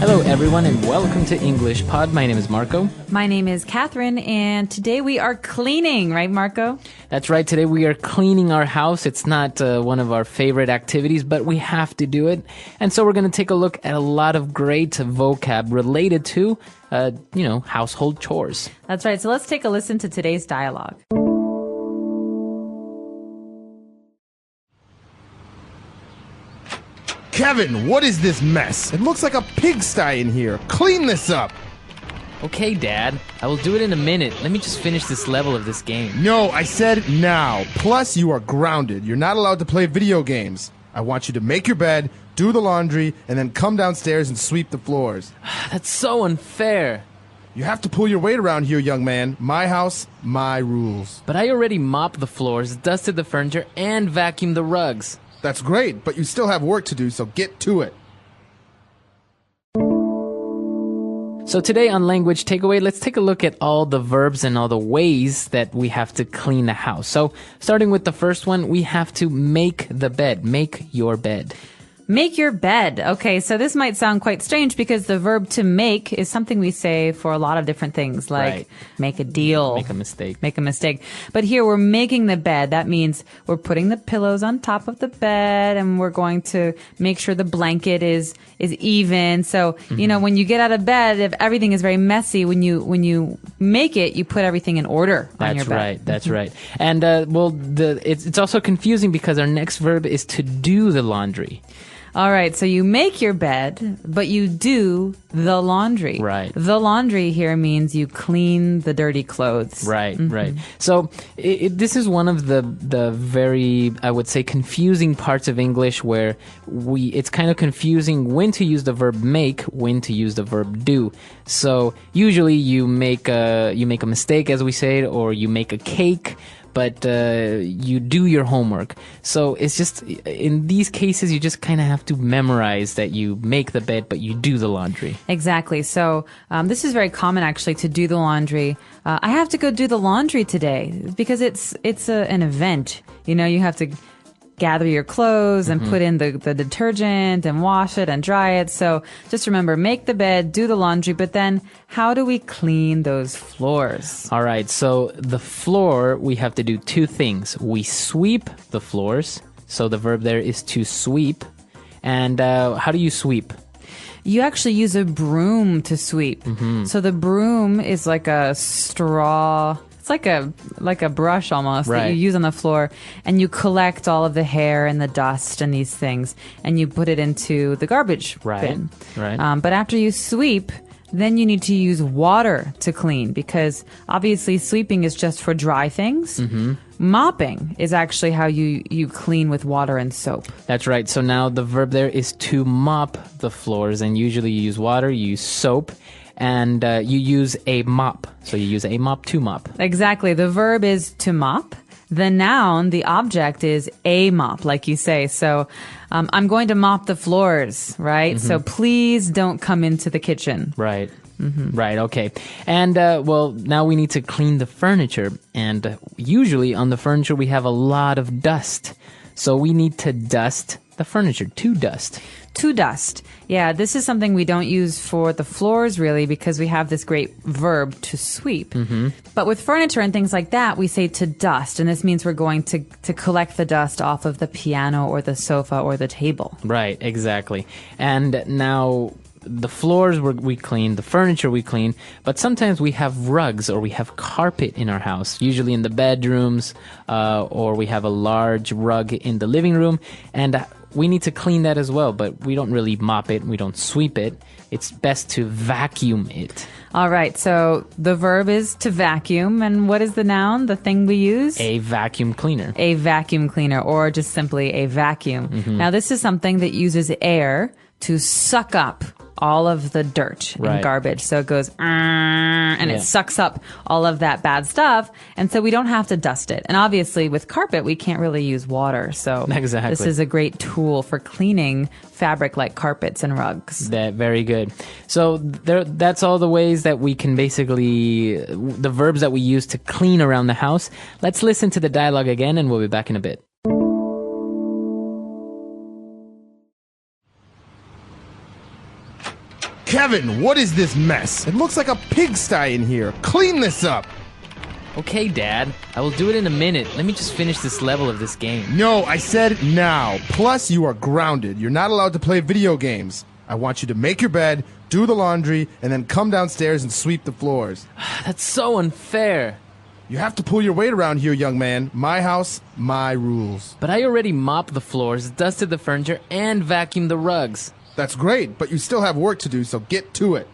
Hello, everyone, and welcome to English Pod. My name is Marco. My name is Catherine, and today we are cleaning, right, Marco? That's right. Today we are cleaning our house. It's not one of our favorite activities, but we have to do it. And so we're going to take a look at a lot of great vocab related to, household chores. That's right. So let's take a listen to today's dialogue. Kevin, what is this mess? It looks like a pigsty in here. Clean this up. Okay, Dad. I will do it in a minute. Let me just finish this level of this game. No, I said now. Plus, you are grounded. You're not allowed to play video games. I want you to make your bed, do the laundry, and then come downstairs and sweep the floors. That's so unfair. You have to pull your weight around here, young man. My house, my rules. But I already mopped the floors, dusted the furniture, and vacuumed the rugs. That's great, but you still have work to do, so get to it. So today on Language Takeaway, let's take a look at all the verbs and all the ways that we have to clean the house. So starting with the first one, we have to make the bed. Make your bed. Make your bed. Okay, so this might sound quite strange because the verb to make is something we say for a lot of different things, like Right. make a deal. Make a mistake. Make a mistake. But here we're making the bed. That means we're putting the pillows on top of the bed and we're going to make sure the blanket is even. So, when you get out of bed, if everything is very messy, when you make it, you put everything in order on your bed. That's right. And it's also confusing because our next verb is to do the laundry. All right, so you make your bed, but you do the laundry. Right. The laundry here means you clean the dirty clothes. Right, right. So this is one of the very, I would say, confusing parts of English where it's kind of confusing when to use the verb make, when to use the verb do. So usually you make a mistake, as we say, or you make a cake, but you do your homework. So it's just, in these cases, you just kind of have to memorize that you make the bed, but you do the laundry. Exactly. So this is very common, actually, to do the laundry. I have to go do the laundry today because it's an event. You have to gather your clothes and put in the detergent and wash it and dry it. So just remember, make the bed, do the laundry, but then how do we clean those floors? All right, so the floor, we have to do two things. We sweep the floors. So the verb there is to sweep. And how do you sweep? You actually use a broom to sweep. So the broom is like a straw. It's like a brush almost that you use on the floor, and you collect all of the hair and the dust and these things, and you put it into the garbage bin. Right. But after you sweep, then you need to use water to clean, because obviously sweeping is just for dry things. Mopping is actually how you clean with water and soap. That's right. So now the verb there is to mop the floors, and usually you use water, you use soap, and you use a mop. So you use a mop to mop. Exactly. The verb is to mop. The noun, the object, is a mop, like you say. So I'm going to mop the floors, right? So please don't come into the kitchen. Right. Right, okay. And, now we need to clean the furniture. And usually on the furniture we have a lot of dust. So we need to dust the furniture, to dust. To dust. Yeah, this is something we don't use for the floors, really, because we have this great verb to sweep. But with furniture and things like that, we say to dust, and this means we're going to collect the dust off of the piano or the sofa or the table. Right, exactly. And now the floors we clean, the furniture we clean, but sometimes we have rugs or we have carpet in our house, usually in the bedrooms, or we have a large rug in the living room, and we need to clean that as well, but we don't really mop it, we don't sweep it. It's best to vacuum it. All right, so the verb is to vacuum, and what is the noun, the thing we use? A vacuum cleaner. A vacuum cleaner, or just simply a vacuum. Now, this is something that uses air to suck up all of the dirt and garbage. So it goes, and it sucks up all of that bad stuff. And so we don't have to dust it. And obviously with carpet, we can't really use water. So this is a great tool for cleaning fabric like carpets and rugs. Very good. So that's all the ways that we can basically, the verbs that we use to clean around the house. Let's listen to the dialogue again and we'll be back in a bit. Kevin, what is this mess? It looks like a pigsty in here. Clean this up. Okay, Dad. I will do it in a minute. Let me just finish this level of this game. No, I said now. Plus, you are grounded. You're not allowed to play video games. I want you to make your bed, do the laundry, and then come downstairs and sweep the floors. That's so unfair. You have to pull your weight around here, young man. My house, my rules. But I already mopped the floors, dusted the furniture, and vacuumed the rugs. That's great, but you still have work to do, so get to it.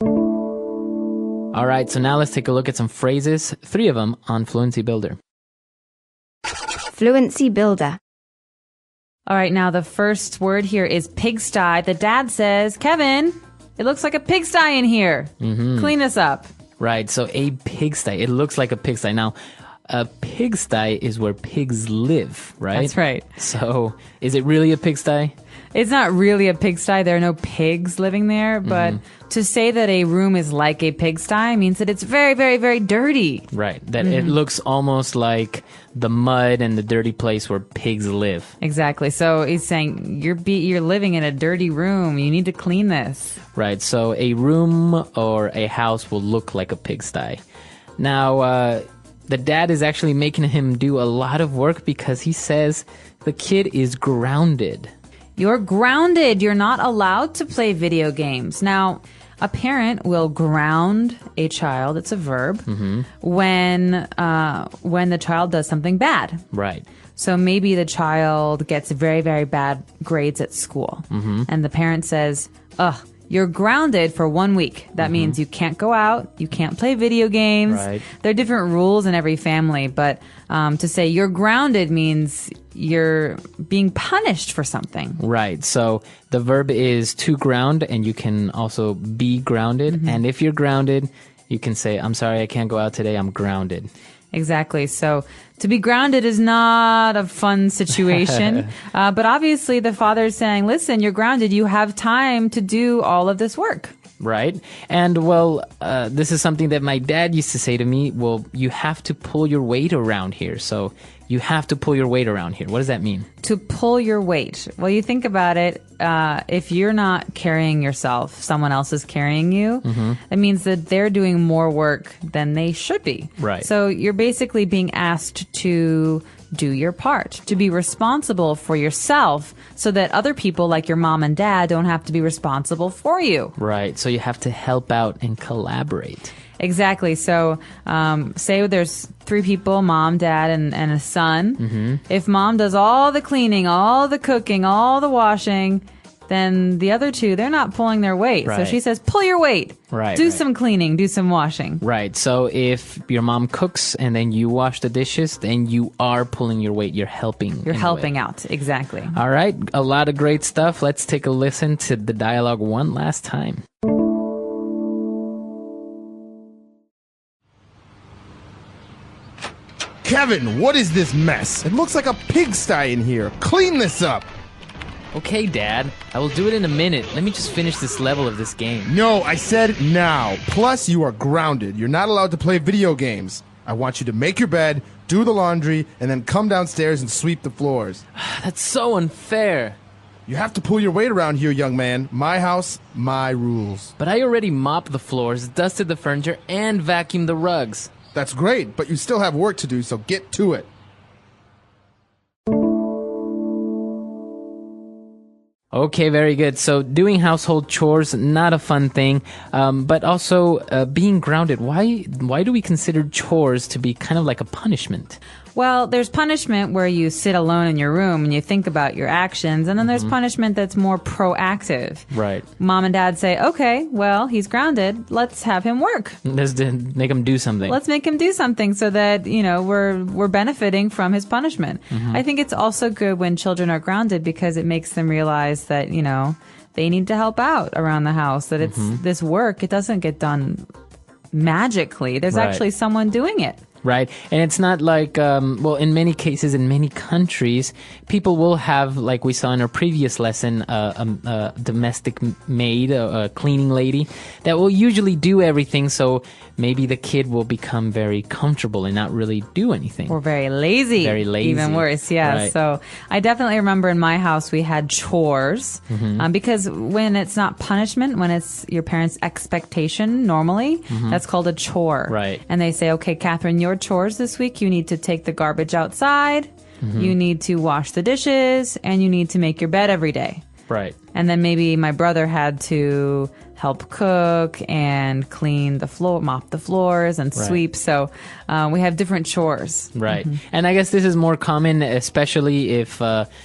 All right, so now let's take a look at some phrases, 3 of them on Fluency Builder. Fluency Builder. All right, now the first word here is pigsty. The dad says, Kevin, it looks like a pigsty in here. Clean this up. Right, so a pigsty. It looks like a pigsty. Now, a pigsty is where pigs live, right? That's right. So, is it really a pigsty? It's not really a pigsty. There are no pigs living there, but to say that a room is like a pigsty means that it's very, very, very dirty. Right, that it looks almost like the mud and the dirty place where pigs live. Exactly. So he's saying you're living in a dirty room. You need to clean this. Right, so a room or a house will look like a pigsty. Now, the dad is actually making him do a lot of work because he says the kid is grounded. You're grounded. You're not allowed to play video games. Now, a parent will ground a child, it's a verb, when the child does something bad. Right. So maybe the child gets very, very bad grades at school. And the parent says, you're grounded for 1 week. That means you can't go out, you can't play video games. Right. There are different rules in every family, but to say you're grounded means you're being punished for something. Right. So the verb is to ground, and you can also be grounded. And if you're grounded, you can say, I'm sorry, I can't go out today. I'm grounded. Exactly. So to be grounded is not a fun situation. But obviously the father is saying, listen, you're grounded. You have time to do all of this work. Right. And well, this is something that my dad used to say to me. Well, you have to pull your weight around here. So you have to pull your weight around here. What does that mean? To pull your weight. Well, you think about it. If you're not carrying yourself, someone else is carrying you. It means that they're doing more work than they should be. Right. So you're basically being asked to do your part, to be responsible for yourself so that other people like your mom and dad don't have to be responsible for you. Right. So you have to help out and collaborate. Exactly. So say there's 3 people, mom, dad, and a son. If mom does all the cleaning, all the cooking, all the washing, then the other 2, they're not pulling their weight. Right. So she says, pull your weight. Right. Do some cleaning, do some washing. Right. So if your mom cooks and then you wash the dishes, then you are pulling your weight. You're helping. You're helping out. Exactly. All right. A lot of great stuff. Let's take a listen to the dialogue one last time. Kevin, what is this mess? It looks like a pigsty in here. Clean this up. Okay, Dad. I will do it in a minute. Let me just finish this level of this game. No, I said now. Plus, you are grounded. You're not allowed to play video games. I want you to make your bed, do the laundry, and then come downstairs and sweep the floors. That's so unfair. You have to pull your weight around here, young man. My house, my rules. But I already mopped the floors, dusted the furniture, and vacuumed the rugs. That's great, but you still have work to do, so get to it. Okay, very good. So doing household chores, not a fun thing, but also being grounded. Why do we consider chores to be kind of like a punishment? Well, there's punishment where you sit alone in your room and you think about your actions, and then there's punishment that's more proactive. Right. Mom and dad say, okay, well, he's grounded. Let's have him work. Let's make him do something. Let's make him do something so that, we're benefiting from his punishment. I think it's also good when children are grounded because it makes them realize that, they need to help out around the house, that it's this work. It doesn't get done magically. There's actually someone doing it. Right. And it's not like, well, in many cases, in many countries, people will have, like we saw in our previous lesson, a domestic maid, a cleaning lady that will usually do everything. So maybe the kid will become very comfortable and not really do anything. Or very lazy. Very lazy. Even worse, yeah. Right. So I definitely remember in my house we had chores because when it's not punishment, when it's your parents' expectation normally, that's called a chore. Right. And they say, okay, Catherine, your chores this week, you need to take the garbage outside, you need to wash the dishes, and you need to make your bed every day. Right. And then maybe my brother had to help cook and clean the floor, mop the floors and sweep. So we have different chores. Right. And I guess this is more common, especially if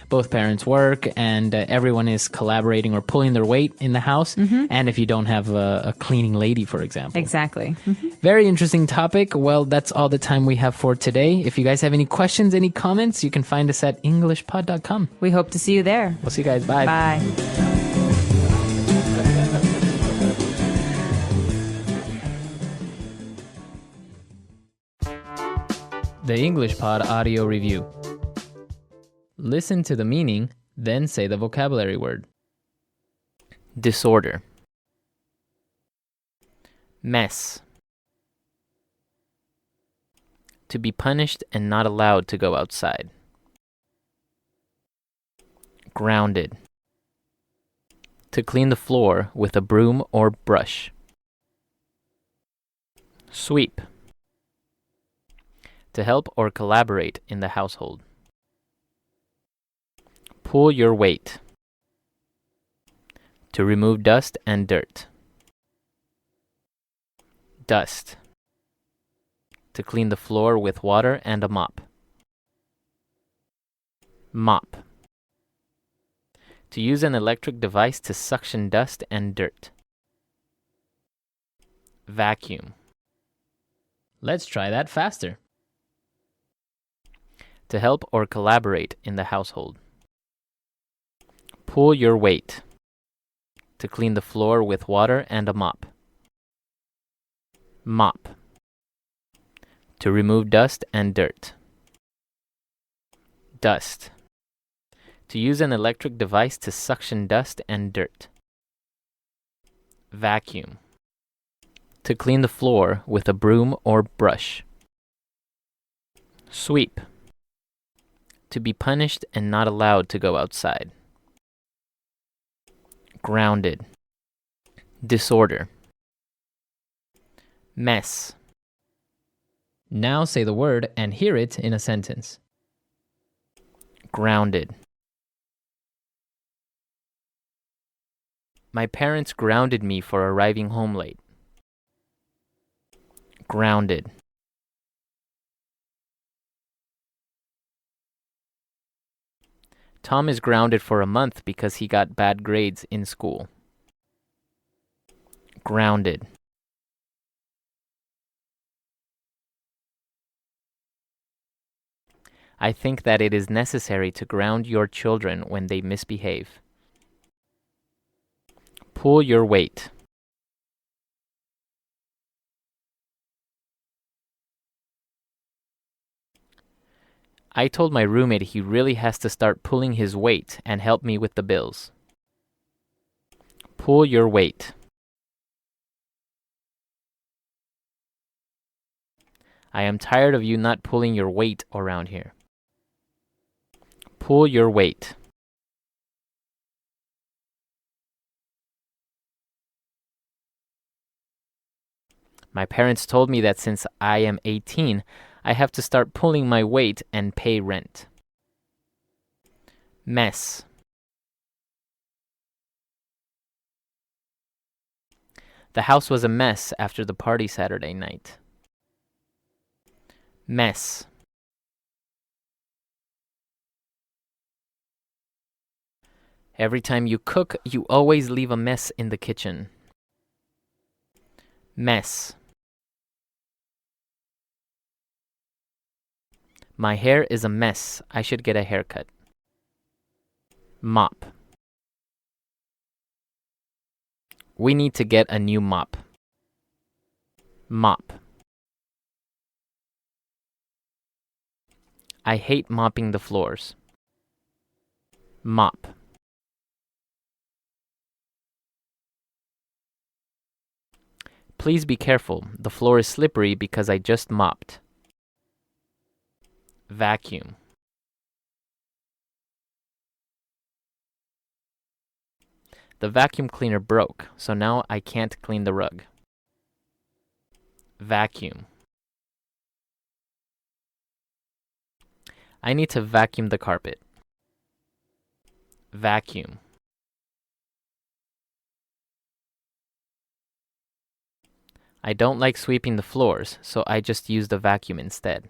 both parents work and everyone is collaborating or pulling their weight in the house. And if you don't have a cleaning lady, for example. Exactly. Very interesting topic. Well, that's all the time we have for today. If you guys have any questions, any comments, you can find us at englishpod.com. We hope to see you there. We'll see you guys. Bye. Bye. The English Pod Audio Review. Listen to the meaning, then say the vocabulary word. Disorder. Mess. To be punished and not allowed to go outside. Grounded. To clean the floor with a broom or brush. Sweep. To help or collaborate in the household. Pull your weight. To remove dust and dirt. Dust. To clean the floor with water and a mop. Mop. To use an electric device to suction dust and dirt. Vacuum. Let's try that faster. To help or collaborate in the household. Pull your weight. To clean the floor with water and a mop. Mop. To remove dust and dirt. Dust. To use an electric device to suction dust and dirt. Vacuum. To clean the floor with a broom or brush. Sweep. To be punished and not allowed to go outside. Grounded. Disorder. Mess. Now say the word and hear it in a sentence. Grounded. My parents grounded me for arriving home late. Grounded. Tom is grounded for a month because he got bad grades in school. Grounded. I think that it is necessary to ground your children when they misbehave. Pull your weight. I told my roommate he really has to start pulling his weight and help me with the bills. Pull your weight. I am tired of you not pulling your weight around here. Pull your weight. My parents told me that since I am 18, I have to start pulling my weight and pay rent. Mess. The house was a mess after the party Saturday night. Mess. Every time you cook, you always leave a mess in the kitchen. Mess. My hair is a mess. I should get a haircut. Mop. We need to get a new mop. Mop. I hate mopping the floors. Mop. Please be careful. The floor is slippery because I just mopped. Vacuum. The vacuum cleaner broke, so now I can't clean the rug. Vacuum. I need to vacuum the carpet. Vacuum. I don't like sweeping the floors, so I just use the vacuum instead.